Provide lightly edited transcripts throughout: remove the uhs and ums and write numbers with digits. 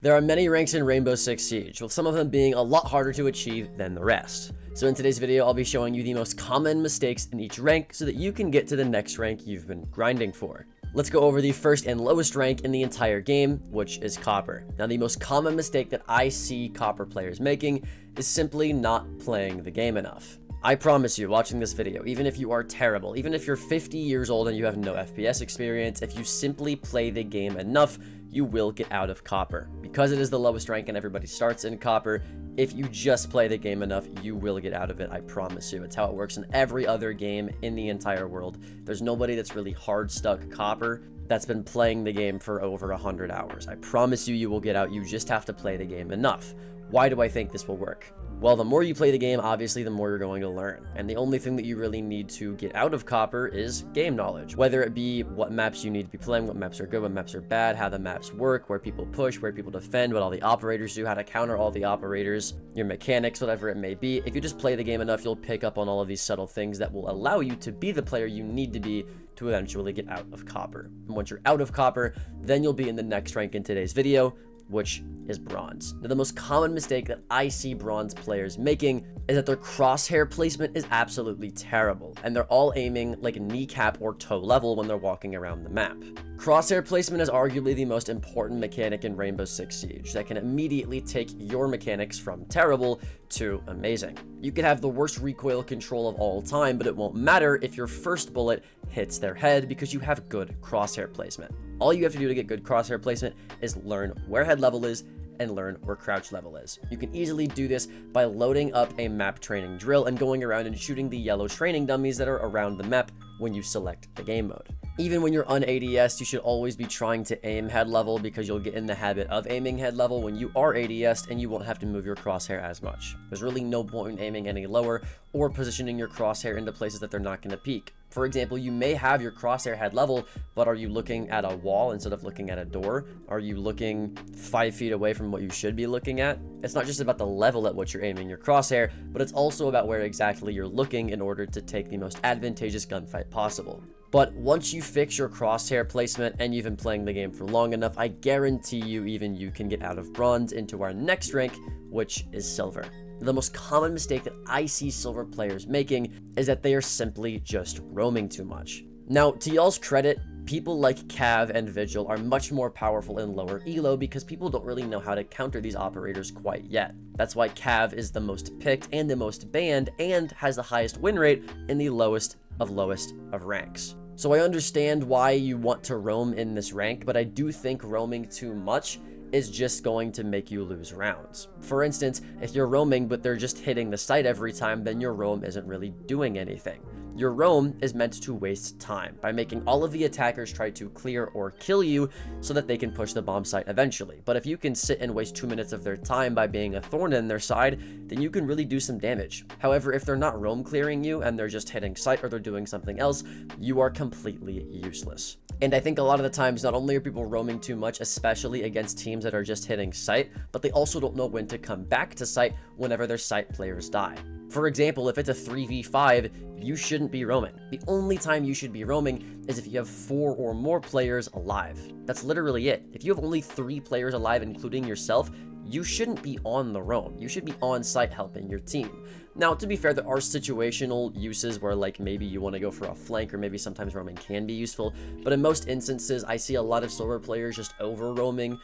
There are many ranks in Rainbow Six Siege, with some of them being a lot harder to achieve than the rest. So in today's video, I'll be showing you the most common mistakes in each rank so that you can get to the next rank you've been grinding for. Let's go over the first and lowest rank in the entire game, which is Copper. Now, the most common mistake that I see Copper players making is simply not playing the game enough. I promise you, watching this video, even if you are terrible, even if you're 50 years old and you have no FPS experience, if you simply play the game enough, you will get out of Copper. Because it is the lowest rank and everybody starts in Copper, if you just play the game enough, you will get out of it, I promise you. It's how it works in every other game in the entire world. There's nobody that's really hard stuck Copper that's been playing the game for over 100 hours. I promise you, you will get out. You just have to play the game enough. Why do I think this will work? Well, the more you play the game, obviously, the more you're going to learn. And the only thing that you really need to get out of Copper is game knowledge. Whether it be what maps you need to be playing, what maps are good, what maps are bad, how the maps work, where people push, where people defend, what all the operators do, how to counter all the operators, your mechanics, whatever it may be. If you just play the game enough, you'll pick up on all of these subtle things that will allow you to be the player you need to be to eventually get out of Copper. And once you're out of Copper, then you'll be in the next rank in today's video, which is Bronze. Now, the most common mistake that I see Bronze players making is that their crosshair placement is absolutely terrible, and they're all aiming like a kneecap or toe level when they're walking around the map. Crosshair placement is arguably the most important mechanic in Rainbow Six Siege that can immediately take your mechanics from terrible to amazing. You could have the worst recoil control of all time, but it won't matter if your first bullet hits their head because you have good crosshair placement. All you have to do to get good crosshair placement is learn where head level is and learn where crouch level is. You can easily do this by loading up a map training drill and going around and shooting the yellow training dummies that are around the map when you select the game mode. Even when you're un-ADS'd, you should always be trying to aim head level because you'll get in the habit of aiming head level when you are ADS'd and you won't have to move your crosshair as much. There's really no point in aiming any lower or positioning your crosshair into places that they're not going to peek. For example, you may have your crosshair head level, but are you looking at a wall instead of looking at a door? Are you looking 5 feet away from what you should be looking at? It's not just about the level at which you're aiming your crosshair, but it's also about where exactly you're looking in order to take the most advantageous gunfight possible. But once you fix your crosshair placement and you've been playing the game for long enough, I guarantee you even you can get out of Bronze into our next rank, which is Silver. The most common mistake that I see Silver players making is that they are simply just roaming too much. Now, to y'all's credit, people like Cav and Vigil are much more powerful in lower elo because people don't really know how to counter these operators quite yet. That's why Cav is the most picked and the most banned and has the highest win rate in the lowest of ranks. So I understand why you want to roam in this rank, but I do think roaming too much is just going to make you lose rounds. For instance, if you're roaming but they're just hitting the site every time, then your roam isn't really doing anything. Your roam is meant to waste time by making all of the attackers try to clear or kill you so that they can push the bomb site eventually. But if you can sit and waste 2 minutes of their time by being a thorn in their side, then you can really do some damage. However, if they're not roam clearing you and they're just hitting site or they're doing something else, you are completely useless. And I think a lot of the times, not only are people roaming too much, especially against teams that are just hitting site, but they also don't know when to come back to site whenever their site players die. For example, if it's a 3v5, you shouldn't be roaming. The only time you should be roaming is if you have 4 or more players alive. That's literally it. If you have only 3 players alive, including yourself, you shouldn't be on the roam. You should be on site helping your team. Now, to be fair, there are situational uses where like maybe you want to go for a flank or maybe sometimes roaming can be useful. But in most instances, I see a lot of Silver players just over roaming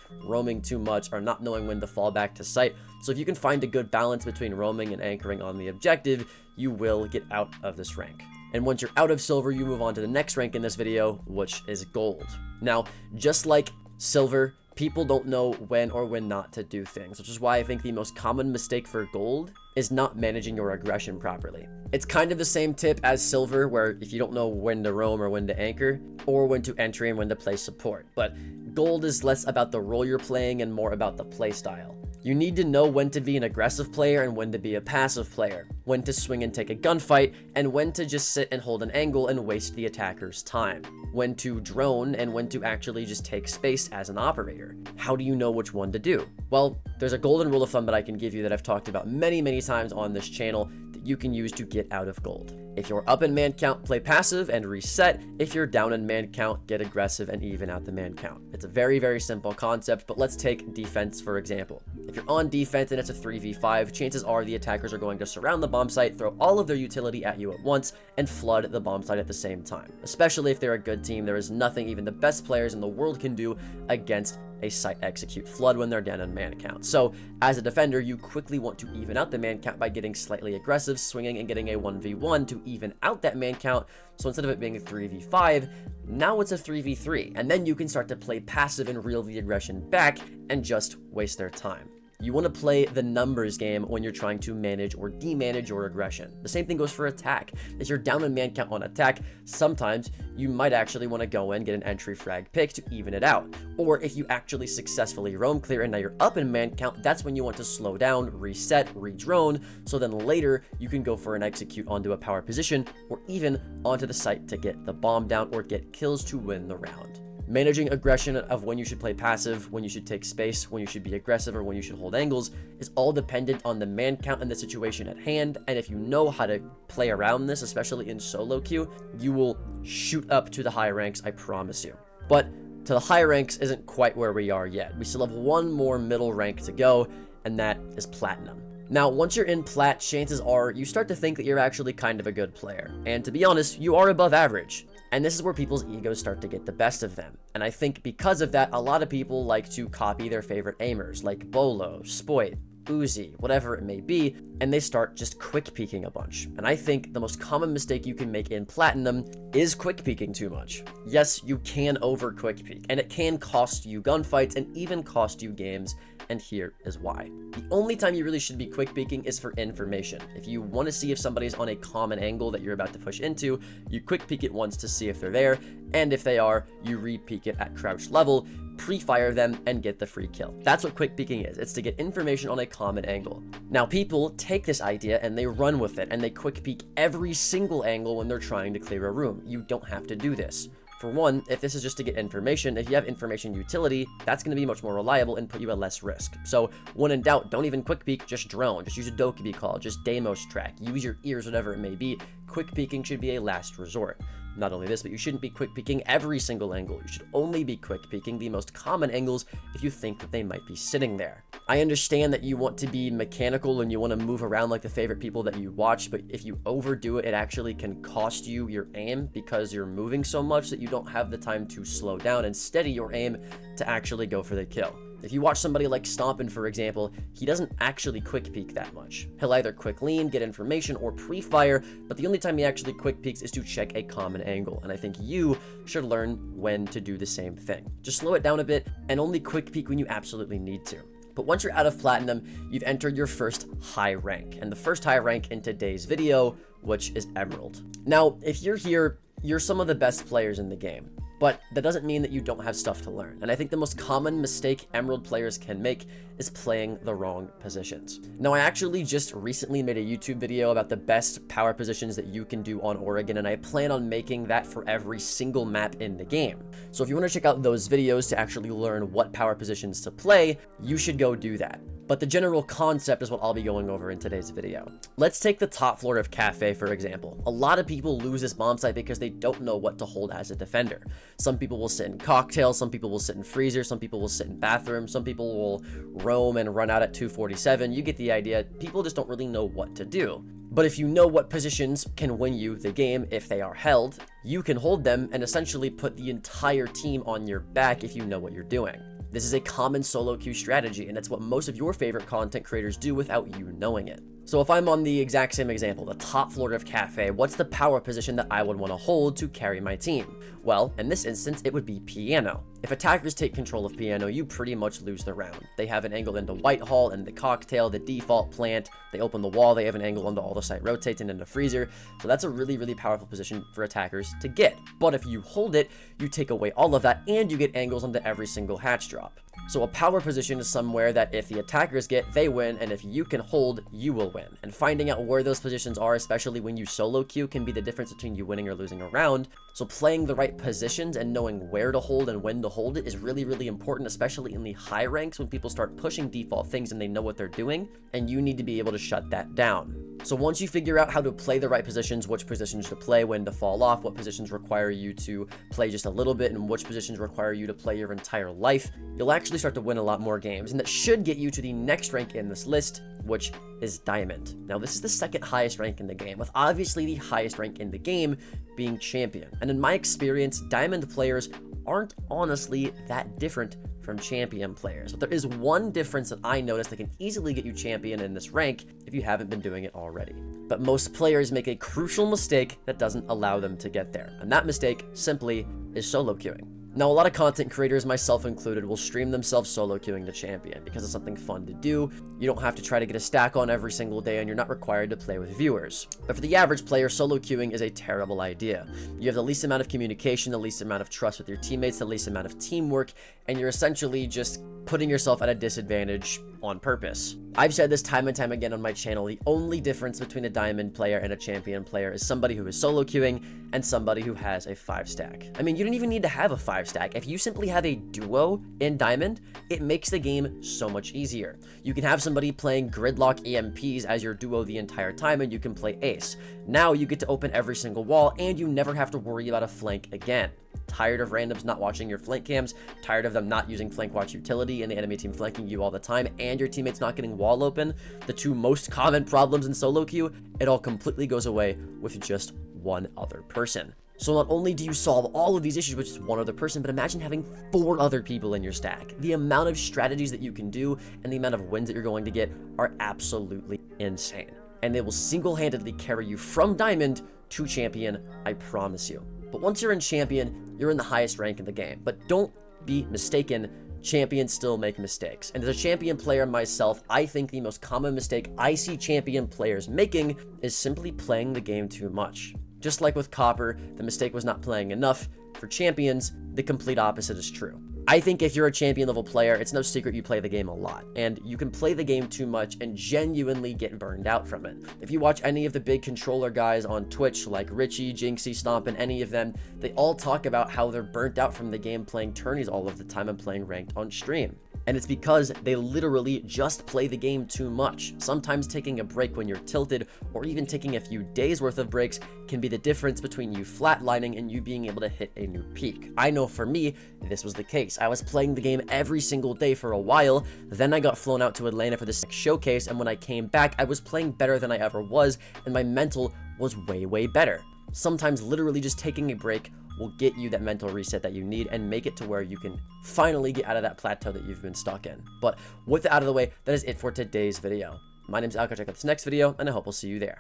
too much, or not knowing when to fall back to site. So if you can find a good balance between roaming and anchoring on the objective, you will get out of this rank. And once you're out of Silver, you move on to the next rank in this video, which is Gold. Now, just like Silver, people don't know when or when not to do things, which is why I think the most common mistake for Gold is not managing your aggression properly. It's kind of the same tip as Silver, where if you don't know when to roam or when to anchor, or when to entry and when to play support. But Gold is less about the role you're playing and more about the play style. You need to know when to be an aggressive player and when to be a passive player, when to swing and take a gunfight, and when to just sit and hold an angle and waste the attacker's time, when to drone and when to actually just take space as an operator. How do you know which one to do? Well, there's a golden rule of thumb that I can give you that I've talked about many times on this channel that you can use to get out of gold. If you're up in man count, play passive and reset. If you're down in man count, get aggressive and even out the man count. It's a very, very simple concept, but let's take defense for example. If you're on defense and it's a 3v5, chances are the attackers are going to surround the bomb site, throw all of their utility at you at once, and flood the bomb site at the same time. Especially if they're a good team, there is nothing even the best players in the world can do against a site execute flood when they're down on man count. So as a defender, you quickly want to even out the man count by getting slightly aggressive, swinging and getting a 1v1 to even out that man count. So instead of it being a 3v5, now it's a 3v3, and then you can start to play passive and reel the aggression back and just waste their time. You want to play the numbers game when you're trying to manage or demanage your aggression. The same thing goes for attack. If you're down in man count on attack, sometimes you might actually want to go in, get an entry frag pick to even it out. Or if you actually successfully roam clear and now you're up in man count, that's when you want to slow down, reset, redrone, so then later you can go for an execute onto a power position or even onto the site to get the bomb down or get kills to win the round. Managing aggression of when you should play passive, when you should take space, when you should be aggressive, or when you should hold angles is all dependent on the man count and the situation at hand. And if you know how to play around this, especially in solo queue, you will shoot up to the high ranks, I promise you. But to the high ranks isn't quite where we are yet. We still have one more middle rank to go, and that is platinum. Now, once you're in plat, chances are you start to think that you're actually kind of a good player. And to be honest, you are above average. And this is where people's egos start to get the best of them. And I think because of that, a lot of people like to copy their favorite aimers, like Bolo, Spoit, Uzi, whatever it may be, and they start just quick peeking a bunch. And I think the most common mistake you can make in platinum is quick peeking too much. Yes, you can over quick peek, and it can cost you gunfights and even cost you games, and here is why. The only time you really should be quick peeking is for information. If you want to see if somebody's on a common angle that you're about to push into, you quick peek it once to see if they're there, and if they are, you re-peek it at crouch level, pre-fire them, and get the free kill. That's what quick peeking is. It's to get information on a common angle. Now, people take this idea and they run with it, and they quick peek every single angle when they're trying to clear a room. You don't have to do this. For one, if this is just to get information, if you have information utility, that's going to be much more reliable and put you at less risk. So when in doubt, don't even quick peek, just drone, just use a Dokkaebi call, just Deimos track, use your ears, whatever it may be. Quick peeking should be a last resort. Not only this, but you shouldn't be quick peeking every single angle. You should only be quick peeking the most common angles if you think that they might be sitting there. I understand that you want to be mechanical and you want to move around like the favorite people that you watch, but if you overdo it, it actually can cost you your aim because you're moving so much that you don't have the time to slow down and steady your aim to actually go for the kill. If you watch somebody like Stompin', for example, he doesn't actually quick peek that much. He'll either quick lean, get information, or pre-fire, but the only time he actually quick peeks is to check a common angle, and I think you should learn when to do the same thing. Just slow it down a bit, and only quick peek when you absolutely need to. But once you're out of platinum, you've entered your first high rank, and the first high rank in today's video, which is Emerald. Now, if you're here, you're some of the best players in the game. But that doesn't mean that you don't have stuff to learn. And I think the most common mistake Emerald players can make is playing the wrong positions. Now, I actually just recently made a YouTube video about the best power positions that you can do on Oregon, and I plan on making that for every single map in the game. So if you want to check out those videos to actually learn what power positions to play, you should go do that. But the general concept is what I'll be going over in today's video. Let's take the top floor of Cafe, for example. A lot of people lose this bomb site because they don't know what to hold as a defender. Some people will sit in cocktail, some people will sit in freezer, some people will sit in bathroom, some people will roam and run out at 247. You get the idea. People just don't really know what to do. But if you know what positions can win you the game if they are held, you can hold them and essentially put the entire team on your back if you know what you're doing. This is a common solo queue strategy, and it's what most of your favorite content creators do without you knowing it. So if I'm on the exact same example, the top floor of Cafe, what's the power position that I would want to hold to carry my team? Well, in this instance, it would be Piano. If attackers take control of Piano, you pretty much lose the round. They have an angle into Whitehall and the Cocktail, the default plant. They open the wall, they have an angle into all the site rotates and into Freezer. So that's a really, really powerful position for attackers to get. But if you hold it, you take away all of that and you get angles onto every single hatch drop. So a power position is somewhere that if the attackers get, they win, and if you can hold, you will win. And finding out where those positions are, especially when you solo queue, can be the difference between you winning or losing a round. So playing the right positions and knowing where to hold and when to hold it is really, really important, especially in the high ranks when people start pushing default things and they know what they're doing, and you need to be able to shut that down. So once you figure out how to play the right positions, which positions to play, when to fall off, what positions require you to play just a little bit, and which positions require you to play your entire life, you'll actually start to win a lot more games. And that should get you to the next rank in this list, which is Diamond. Now, this is the second highest rank in the game, with obviously the highest rank in the game being Champion. And in my experience, Diamond players aren't honestly that different from Champion players. But there is one difference that I noticed that can easily get you Champion in this rank if you haven't been doing it already. But most players make a crucial mistake that doesn't allow them to get there. And that mistake simply is solo queuing. Now, a lot of content creators, myself included, will stream themselves solo queuing to Champion because it's something fun to do. You don't have to try to get a stack on every single day, and you're not required to play with viewers. But for the average player, solo queuing is a terrible idea. You have the least amount of communication, the least amount of trust with your teammates, the least amount of teamwork, and you're essentially just putting yourself at a disadvantage on purpose. I've said this time and time again on my channel, the only difference between a Diamond player and a Champion player is somebody who is solo queuing and somebody who has a 5-stack. I mean, you don't even need to have a 5-stack. If you simply have a duo in Diamond, it makes the game so much easier. You can have somebody playing Gridlock EMPs as your duo the entire time, and you can play Ace. Now you get to open every single wall, and you never have to worry about a flank again. Tired of randoms not watching your flank cams, tired of them not using flank watch utility and the enemy team flanking you all the time, and your teammates not getting wall open, the two most common problems in solo queue, it all completely goes away with just one other person. So not only do you solve all of these issues with just one other person, but imagine having 4 other people in your stack. The amount of strategies that you can do and the amount of wins that you're going to get are absolutely insane. And they will single-handedly carry you from Diamond to Champion, I promise you. But once you're in Champion, you're in the highest rank in the game. But don't be mistaken, Champions still make mistakes. And as a Champion player myself, I think the most common mistake I see Champion players making is simply playing the game too much. Just like with Copper, the mistake was not playing enough. For Champions, the complete opposite is true. I think if you're a Champion level player, it's no secret you play the game a lot, and you can play the game too much and genuinely get burned out from it. If you watch any of the big controller guys on Twitch, like Richie, Jinxie, Stomp, and any of them, they all talk about how they're burnt out from the game playing tourneys all of the time and playing ranked on stream. And it's because they literally just play the game too much. Sometimes taking a break when you're tilted, or even taking a few days worth of breaks, can be the difference between you flatlining and you being able to hit a new peak. I know for me, this was the case. I was playing the game every single day for a while, then I got flown out to Atlanta for this showcase, and when I came back, I was playing better than I ever was, and my mental was way better. Sometimes literally just taking a break will get you that mental reset that you need and make it to where you can finally get out of that plateau that you've been stuck in. But with that out of the way, that is it for today's video. My name is Alka. Check out this next video, and I hope we'll see you there.